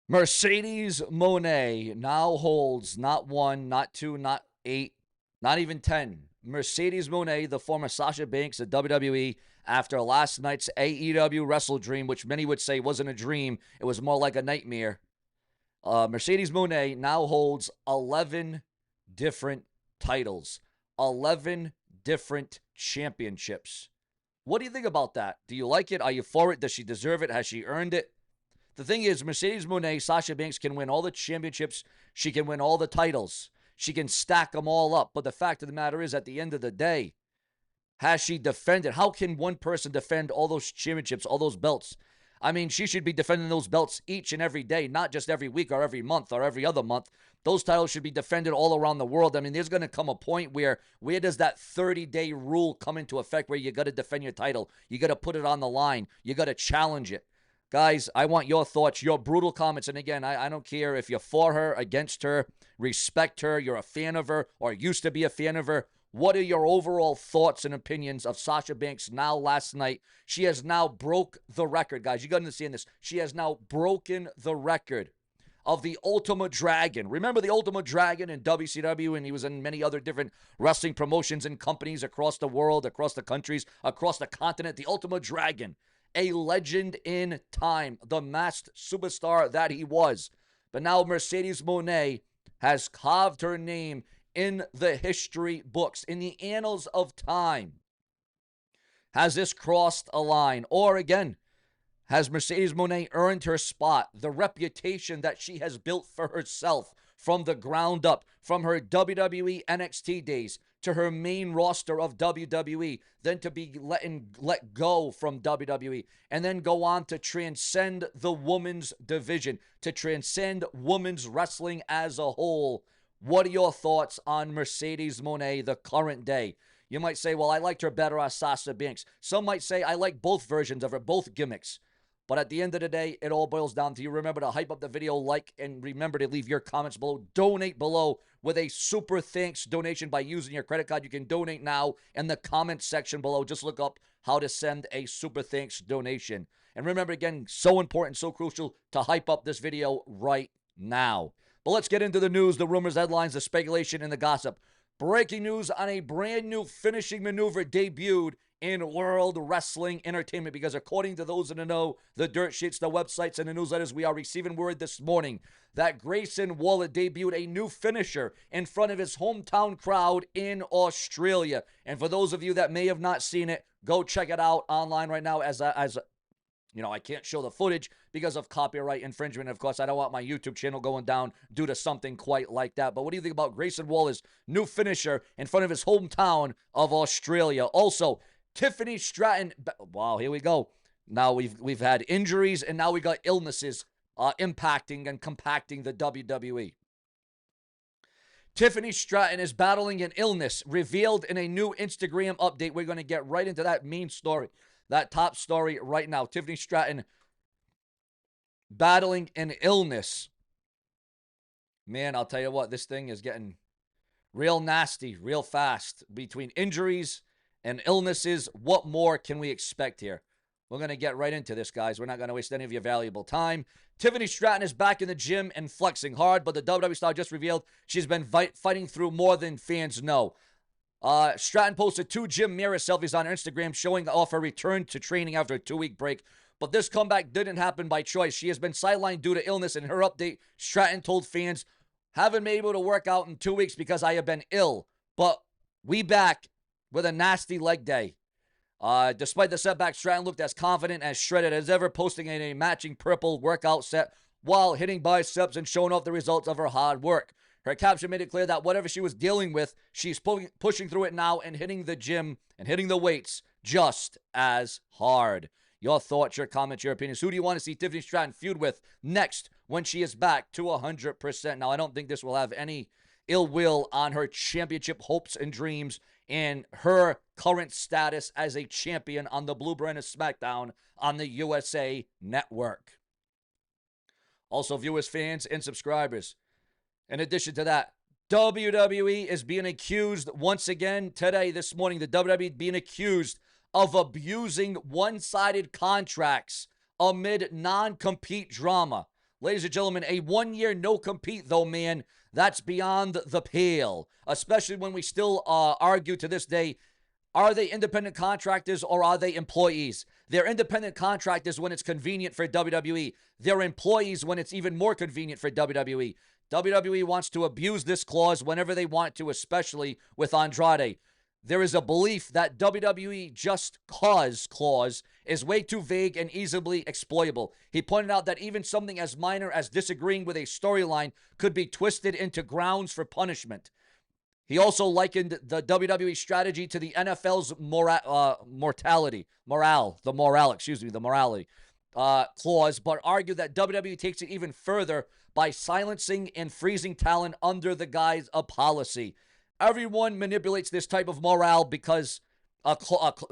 Mercedes Moné now holds not one, not two, not eight, not even 10. Mercedes Moné, the former Sasha Banks of WWE, after last night's AEW Wrestle Dream, which many would say wasn't a dream, it was more like a nightmare. Mercedes Moné now holds 11 different titles, 11 different championships. What do you think about that? Do you like it? Are you for it? Does she deserve it? Has she earned it? The thing is, Mercedes Moné, Sasha Banks can win all the championships. She can win all the titles. She can stack them all up. But the fact of the matter is, at the end of the day, has she defended? How can one person defend all those championships, all those belts? I mean, she should be defending those belts each and every day, not just every week or every month or every other month. Those titles should be defended all around the world. I mean, there's going to come a point where does that 30-day rule come into effect where you got to defend your title? You got to put it on the line. You got to challenge it. Guys, I want your thoughts, your brutal comments. And again, I don't care if you're for her, against her, respect her, you're a fan of her, or used to be a fan of her. What are your overall thoughts and opinions of Sasha Banks now last night? She has now broke the record, guys. You got to understand this. She has now broken the record of the Ultimate Dragon. Remember the Ultimate Dragon in WCW, and he was in many other different wrestling promotions and companies across the world, across the countries, across the continent. The Ultimate Dragon, a legend in time, the masked superstar that he was. But now Mercedes Moné has carved her name in the history books, in the annals of time. Has this crossed a line? Or again, has Mercedes Moné earned her spot, the reputation that she has built for herself from the ground up, from her WWE NXT days to her main roster of WWE, then to be let go from WWE, and then go on to transcend the women's division, to transcend women's wrestling as a whole? What are your thoughts on Mercedes Moné, the current day? You might say, well, I liked her better as Sasha Banks. Some might say, I like both versions of her, both gimmicks. But at the end of the day, it all boils down to you. Remember to hype up the video, like, and remember to leave your comments below. Donate below with a super thanks donation by using your credit card. You can donate now in the comment section below. Just look up how to send a super thanks donation. And remember, again, so important, so crucial to hype up this video right now. But let's get into the news, the rumors, headlines, the speculation, and the gossip. Breaking news on a brand new finishing maneuver debuted in World Wrestling Entertainment, because according to those in the know, the dirt sheets, the websites, and the newsletters, we are receiving word this morning that Grayson Waller debuted a new finisher in front of his hometown crowd in Australia. And for those of you that may have not seen it, go check it out online right now. As you know, I can't show the footage because of copyright infringement. Of course, I don't want my YouTube channel going down due to something quite like that. But what do you think about Grayson Waller's new finisher in front of his hometown of Australia? Also, Tiffany Stratton. Wow, here we go. Now we've had injuries, and now we got illnesses impacting and compacting the WWE. Tiffany Stratton is battling an illness, revealed in a new Instagram update. We're going to get right into that main story, that top story right now. Tiffany Stratton battling an illness. Man, I'll tell you what, this thing is getting real nasty, real fast. Between injuries and illnesses, what more can we expect here? We're going to get right into this, guys. We're not going to waste any of your valuable time. Tiffany Stratton is back in the gym and flexing hard, but the WWE star just revealed she's been fighting through more than fans know. Stratton posted 2 gym mirror selfies on her Instagram showing off her return to training after a 2-week break. But this comeback didn't happen by choice. She has been sidelined due to illness. In her update, Stratton told fans, haven't been able to work out in 2 weeks because I have been ill. But we back with a nasty leg day. Despite the setback, Stratton looked as confident as shredded as ever, posting in a matching purple workout set while hitting biceps and showing off the results of her hard work. Her caption made it clear that whatever she was dealing with, she's pushing through it now and hitting the gym and hitting the weights just as hard. Your thoughts, your comments, your opinions. Who do you want to see Tiffany Stratton feud with next when she is back to 100%? Now, I don't think this will have any ill will on her championship hopes and dreams and her current status as a champion on the Blue Brand of SmackDown on the USA Network. Also, viewers, fans, and subscribers. In addition to that, WWE is being accused once again today, this morning, the WWE being accused of abusing one-sided contracts amid non-compete drama. Ladies and gentlemen, a 1-year no-compete, though, man, that's beyond the pale, especially when we still argue to this day, are they independent contractors or are they employees? They're independent contractors when it's convenient for WWE. They're employees when it's even more convenient for WWE. WWE wants to abuse this clause whenever they want to, especially with Andrade. There is a belief that WWE just cause clause is way too vague and easily exploitable. He pointed out that even something as minor as disagreeing with a storyline could be twisted into grounds for punishment. He also likened the WWE strategy to the NFL's morality clause, but argued that WWE takes it even further by silencing and freezing talent under the guise of policy. Everyone manipulates this type of morale because a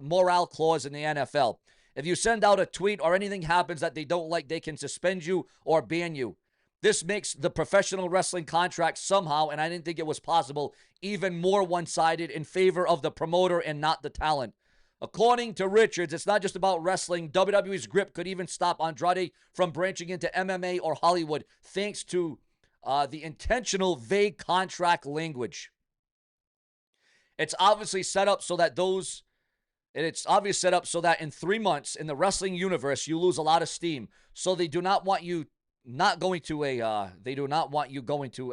morale clause in the NFL. If you send out a tweet or anything happens that they don't like, they can suspend you or ban you. This makes the professional wrestling contract somehow, and I didn't think it was possible, even more one-sided in favor of the promoter and not the talent. According to Richards, it's not just about wrestling. WWE's grip could even stop Andrade from branching into MMA or Hollywood, thanks to the intentional vague contract language. It's obviously set up so that in 3 months in the wrestling universe, you lose a lot of steam. So they do not want you going to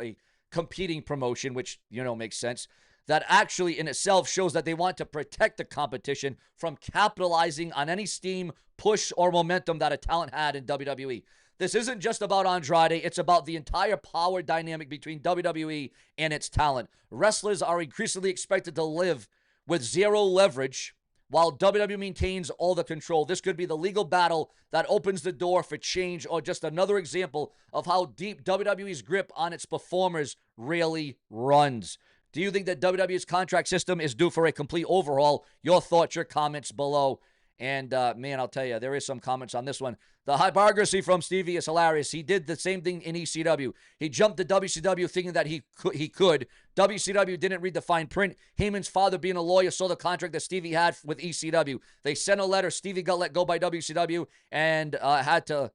a competing promotion, which, makes sense. That actually in itself shows that they want to protect the competition from capitalizing on any steam, push, or momentum that a talent had in WWE. This isn't just about Andrade. It's about the entire power dynamic between WWE and its talent. Wrestlers are increasingly expected to live with zero leverage while WWE maintains all the control. This could be the legal battle that opens the door for change, or just another example of how deep WWE's grip on its performers really runs. Do you think that WWE's contract system is due for a complete overhaul? Your thoughts, your comments below. And, man, I'll tell you, there is some comments on this one. The hypocrisy from Stevie is hilarious. He did the same thing in ECW. He jumped to WCW thinking that he could. WCW didn't read the fine print. Heyman's father, being a lawyer, saw the contract that Stevie had with ECW. They sent a letter. Stevie got let go by WCW and had to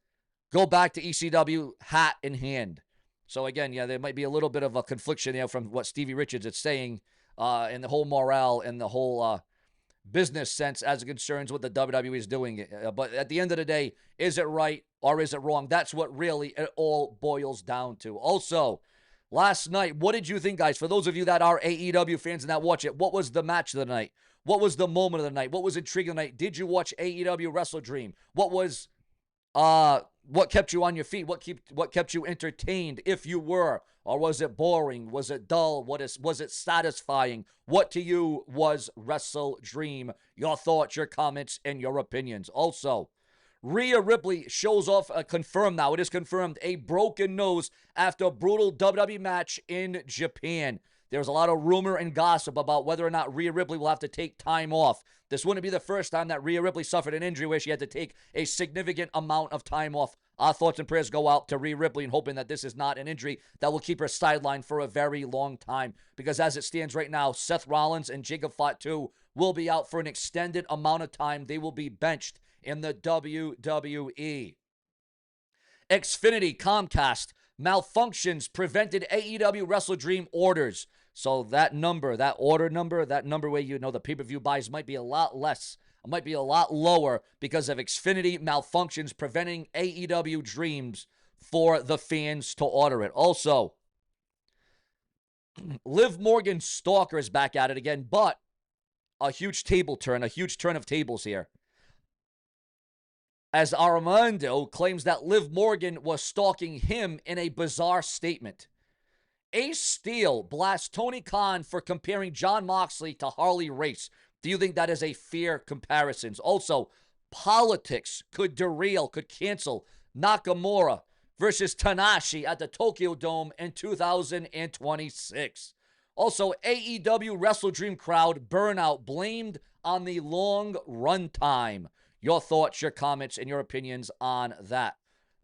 go back to ECW hat in hand. So, again, yeah, there might be a little bit of a confliction there from what Stevie Richards is saying in the whole morale and the whole business sense as it concerns what the WWE is doing. But at the end of the day, is it right or is it wrong? That's what really it all boils down to. Also, last night, what did you think, guys? For those of you that are AEW fans and that watch it, what was the match of the night? What was the moment of the night? What was intriguing of the night? Did you watch AEW Wrestle Dream? What kept you on your feet? What kept you entertained, if you were? Or was it boring? Was it dull? Was it satisfying? What to you was Wrestle Dream? Your thoughts, your comments, and your opinions. Also, Rhea Ripley shows off, confirmed now, it is confirmed, a broken nose after a brutal WWE match in Japan. There's a lot of rumor and gossip about whether or not Rhea Ripley will have to take time off. This wouldn't be the first time that Rhea Ripley suffered an injury where she had to take a significant amount of time off. Our thoughts and prayers go out to Rhea Ripley and hoping that this is not an injury that will keep her sidelined for a very long time. Because as it stands right now, Seth Rollins and Jacob Fatu will be out for an extended amount of time. They will be benched in the WWE. Xfinity Comcast malfunctions prevented AEW Wrestle Dream orders. So that order number where the pay-per-view buys might be a lot less. It might be a lot lower because of Xfinity malfunctions preventing AEW Dreams for the fans to order it. Also, Liv Morgan's stalker is back at it again, but a huge turn of tables here. As Armando claims that Liv Morgan was stalking him in a bizarre statement. Ace Steel blasts Tony Khan for comparing Jon Moxley to Harley Race. Do you think that is a fair comparison? Also, politics could cancel Nakamura versus Tanahashi at the Tokyo Dome in 2026. Also, AEW Wrestle Dream crowd burnout blamed on the long run time. Your thoughts, your comments, and your opinions on that.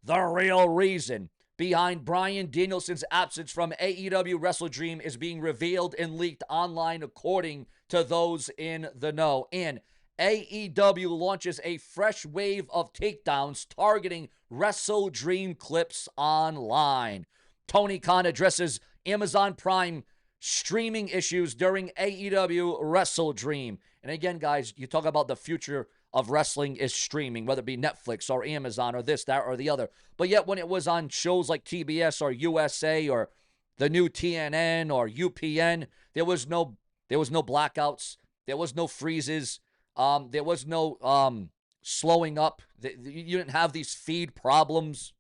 The real reason behind Bryan Danielson's absence from AEW Wrestle Dream is being revealed and leaked online according to those in the know. And AEW launches a fresh wave of takedowns targeting Wrestle Dream clips online. Tony Khan addresses Amazon Prime streaming issues during AEW Wrestle Dream. And again, guys, you talk about the future of wrestling is streaming, whether it be Netflix or Amazon or this, that, or the other. But yet when it was on shows like TBS or USA or the new TNN or UPN, there was no blackouts. There was no freezes. There was no slowing up. You didn't have these feed problems.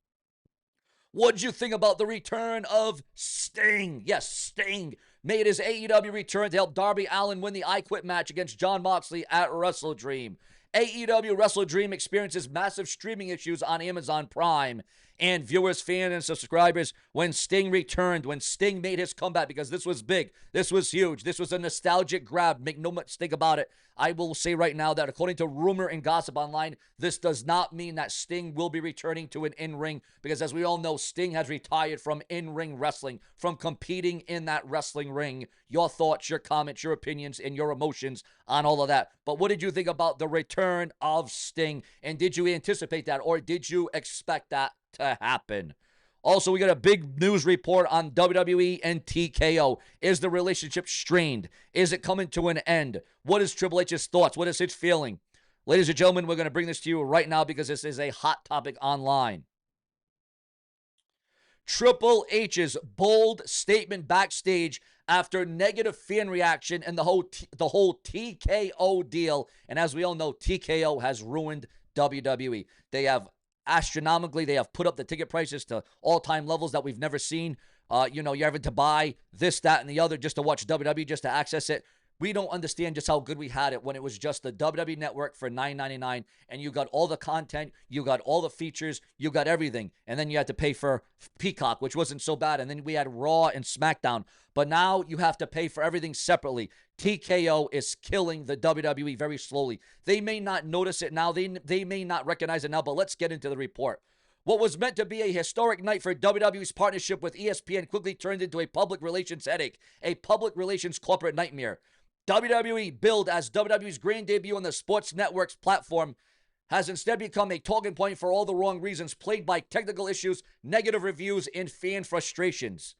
What'd you think about the return of Sting? Yes, Sting made his AEW return to help Darby Allin win the I Quit match against Jon Moxley at Wrestle Dream. AEW Wrestle Dream experiences massive streaming issues on Amazon Prime. And viewers, fans, and subscribers, when Sting returned, when Sting made his comeback, because this was big, this was huge, this was a nostalgic grab, make no mistake about it. I will say right now that according to rumor and gossip online, this does not mean that Sting will be returning to an in-ring, because as we all know, Sting has retired from in-ring wrestling, from competing in that wrestling ring. Your thoughts, your comments, your opinions, and your emotions on all of that. But what did you think about the return of Sting? And did you anticipate that, or did you expect that to happen? Also, we got a big news report on WWE and TKO. Is the relationship strained? Is it coming to an end? What is Triple H's thoughts? What is his feeling? Ladies and gentlemen, we're going to bring this to you right now because this is a hot topic online. Triple H's bold statement backstage after negative fan reaction and the whole TKO deal. And as we all know, TKO has ruined WWE. They have put up the ticket prices to all-time levels that we've never seen. You're having to buy this, that, and the other just to watch WWE, just to access it. We don't understand just how good we had it when it was just the WWE Network for $9.99, and you got all the content, you got all the features, you got everything. And then you had to pay for Peacock, which wasn't so bad. And then we had Raw and SmackDown. But now you have to pay for everything separately. TKO is killing the WWE very slowly. They may not notice it now. They may not recognize it now, but let's get into the report. What was meant to be a historic night for WWE's partnership with ESPN quickly turned into a public relations headache, a public relations corporate nightmare. WWE, billed as WWE's grand debut on the Sports Network's platform, has instead become a talking point for all the wrong reasons, plagued by technical issues, negative reviews, and fan frustrations.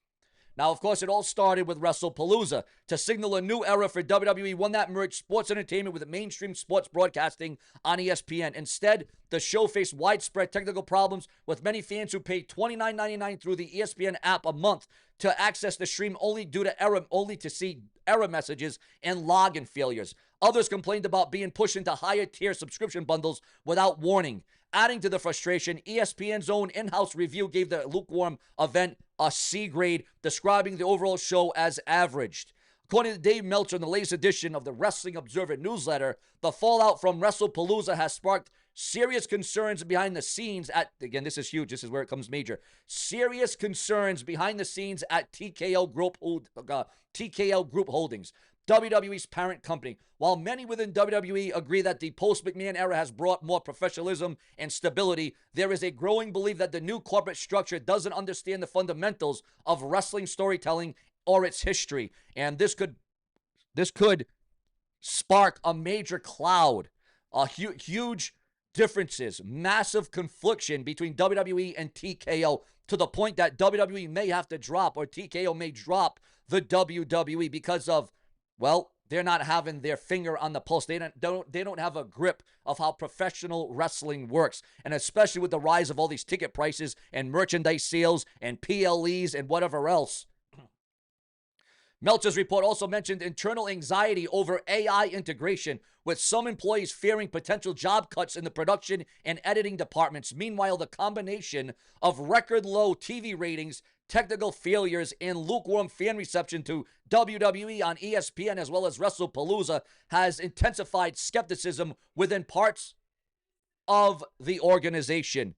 Now, of course, it all started with WrestlePalooza. To signal a new era for WWE, one that merged sports entertainment with mainstream sports broadcasting on ESPN. Instead, the show faced widespread technical problems, with many fans who paid $29.99 through the ESPN app a month to access the stream only to see error messages and login failures. Others complained about being pushed into higher tier subscription bundles without warning. Adding to the frustration, ESPN's own in-house review gave the lukewarm event a C grade, describing the overall show as averaged. According to Dave Meltzer in the latest edition of the Wrestling Observer newsletter, the fallout from WrestlePalooza has sparked serious concerns behind the scenes at, again, this is huge, this is where it comes major, serious concerns behind the scenes at TKO Group Holdings, WWE's parent company. While many within WWE agree that the post-McMahon era has brought more professionalism and stability, there is a growing belief that the new corporate structure doesn't understand the fundamentals of wrestling storytelling or its history. And this could spark a major cloud, huge differences, massive confliction between WWE and TKO, to the point that WWE may have to drop, or TKO may drop, the WWE because of, well, they're not having their finger on the pulse. They don't have a grip of how professional wrestling works. And especially with the rise of all these ticket prices and merchandise sales and PLEs and whatever else. Meltzer's report also mentioned internal anxiety over AI integration, with some employees fearing potential job cuts in the production and editing departments. Meanwhile, the combination of record low TV ratings, technical failures, and lukewarm fan reception to WWE on ESPN as well as WrestlePalooza has intensified skepticism within parts of the organization.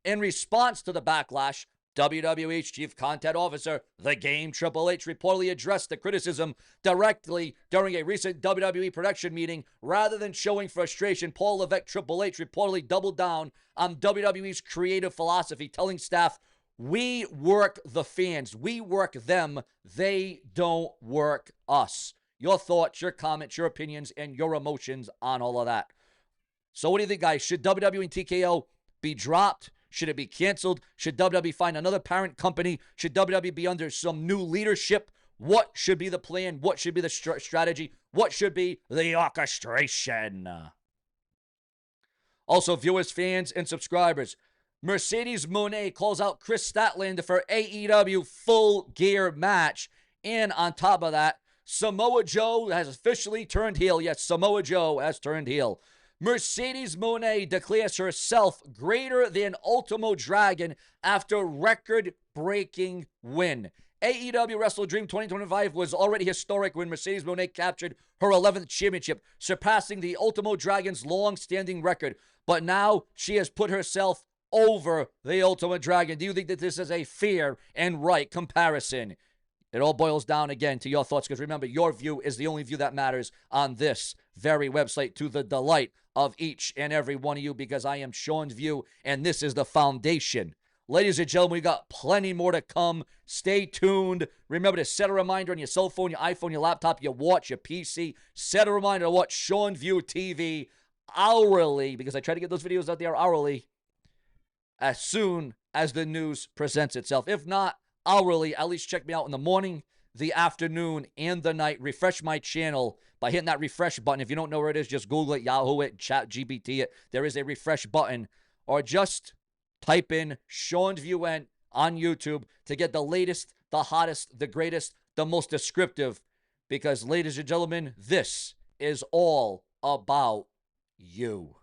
In response to the backlash, WWE's Chief Content Officer, The Game Triple H, reportedly addressed the criticism directly during a recent WWE production meeting. Rather than showing frustration, Paul Levesque, Triple H, reportedly doubled down on WWE's creative philosophy, telling staff, "We work the fans. We work them. They don't work us." your thoughts, your comments, your opinions, and your emotions on all of that. So what do you think, guys? Should WWE and TKO be dropped? Should it be canceled? Should WWE find another parent company? Should WWE be under some new leadership? What should be the plan? What should be the strategy? What should be the orchestration? Also, viewers, fans, and subscribers, Mercedes Mone calls out Chris Statlander for AEW Full Gear match. And on top of that, Samoa Joe has officially turned heel. Yes, Samoa Joe has turned heel. Mercedes Mone declares herself greater than Ultimo Dragon after record-breaking win. AEW Wrestle Dream 2025 was already historic when Mercedes Mone captured her 11th championship, surpassing the Ultimo Dragon's long-standing record. But now she has put herself over the Ultimo Dragon. Do you think that this is a fair and right comparison? It all boils down again to your thoughts, because remember, your view is the only view that matters on this very website, to the delight of each and every one of you, because I am Sean's View, and this is the foundation. Ladies and gentlemen, we got plenty more to come. Stay tuned. Remember to set a reminder on your cell phone, your iPhone, your laptop, your watch, your PC. Set a reminder to watch Sean View TV hourly, because I try to get those videos out there hourly as soon as the news presents itself. If not, hourly, at least check me out in the morning, the afternoon, and the night. Refresh my channel by hitting that refresh button. If you don't know where it is, just Google it, Yahoo it, Chat GPT it. There is a refresh button. Or just type in SeanzViewEnt on YouTube to get the latest, the hottest, the greatest, the most descriptive. Because, ladies and gentlemen, this is all about you.